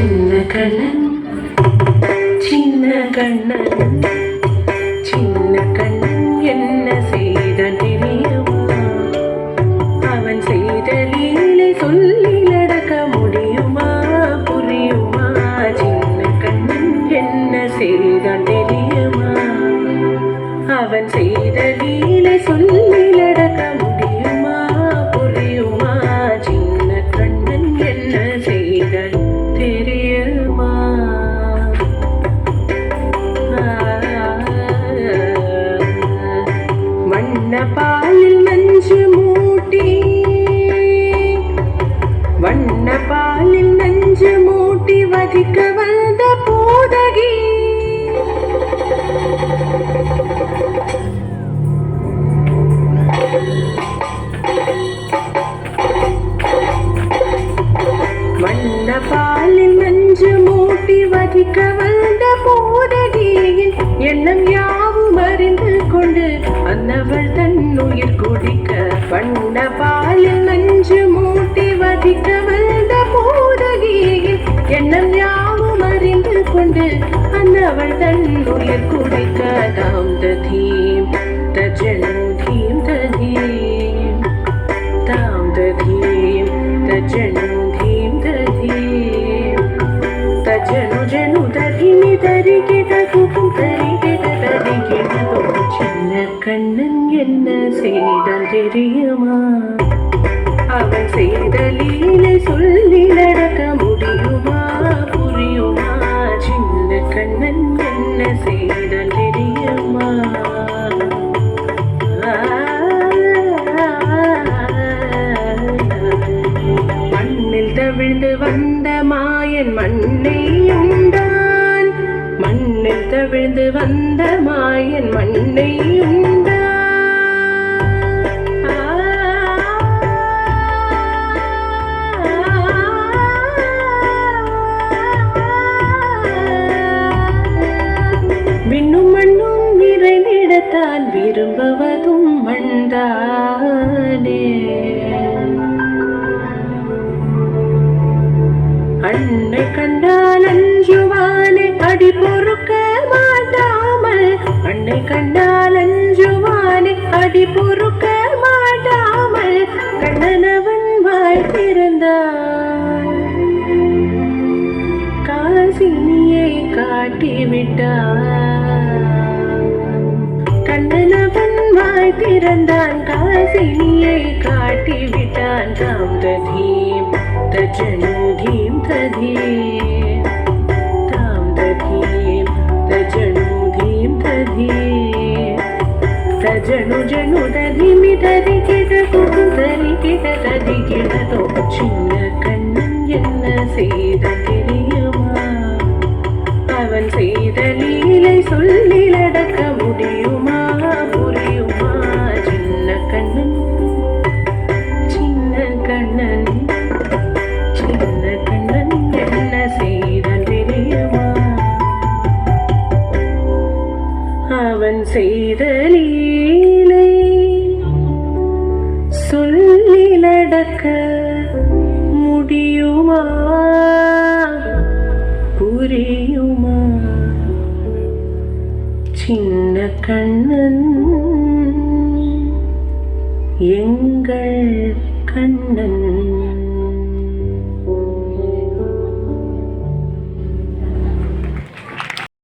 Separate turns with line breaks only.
சின்ன கண்ணன் சின்ன கண்ணன் சின்ன கண்ணன் என்ன செய்தான் தெரியுமா? அவன் செய்த லீலை சொல்லி நடக்க முடியுமா புரியுமா? சின்ன கண்ணன் என்ன செய்தான் தெரியுமா? அவன் செய்த லீலை சொல்லி நடக்க முடியுமா புரியுமா? சின்ன கண்ணன் என்ன செய்தான் தெரியுமா? வண்ண பாலில் நஞ்சு மூட்டி வண்ண பாலில் நஞ்சு மூட்டி வதிக்க வந்த பூதகி வண்ண பாலில் நஞ்சு மூட்டி வதிக்க வந்த பூதகியின் எண்ணம் யாவும் அறிந்து கொண்டு அன்னவள் தன் உயிர் குடிக்க. வண்ண பாலில் நஞ்சு மூட்டி வதிக்க வந்த பூதகியின் எண்ணம் யாவும் அறிந்து கொண்டு அன்னவள் தன் உயிர் குடிக்க. தாம் தீம் தஜனு தீம் ததீம் தாம் தீம் தஜனு தீம் ததீம் தஜனு ஜனு ததிமி தரிகிட குகும் தரிகிட தரிகிடதோ. சின்ன கண்ணன் என்ன செய்தான் தெரியுமா? அவன் செய்த லீலை சொல்லி நடக்க முடியுமா புரியுமா? சின்ன கண்ணன் என்ன செய்தான் தெரியுமா? மண்ணில் தவிழ்ந்து வந்த மாயன் மண்ணை உண்டான். மண்ணில் தவிழ்ந்து வந்த மாயன் மண்ணை உண்டான். விண்ணும் மண்ணும் நிறைந்திடத்தான் விரும்புவதும் மண்தானே. அன்னை கண்டால் அஞ்சுவானே அடி பொறுக்க மாட்டாமல். அன்னை கண்டால் அஞ்சுவானே அடி பொறுக்க மாட்டாமல். கண்ணனவன் வாய் திறந்தான் காசினியை காட்டிவிட்டான். கண்ணனவன் வாய் திறந்தான் காசினியை காட்டிவிட்டான். தாம் ததீம் தஜனு தீம் ததீம் தாம் ததீம் தஜனு தீம் ததீம் தஜனு ஜனு ததிமி தரிகிட குகும் தரிகிட தரிகிடதோ. சின்ன கண்ணன் என்ன செய்தான் தெரியுமா? அவன் செய்த லீலை சொல்லி நடக்க முடியுமா புரியுமா? சின்ன கண்ணன் சின்ன கண்ணன் சின்ன கண்ணன் என்ன செய்தான் தெரியுமா? அவன் செய்த லீலை சொல்லி நடக்க முடியுமா புரியுமா? சின்ன கண்ணன் எங்கள்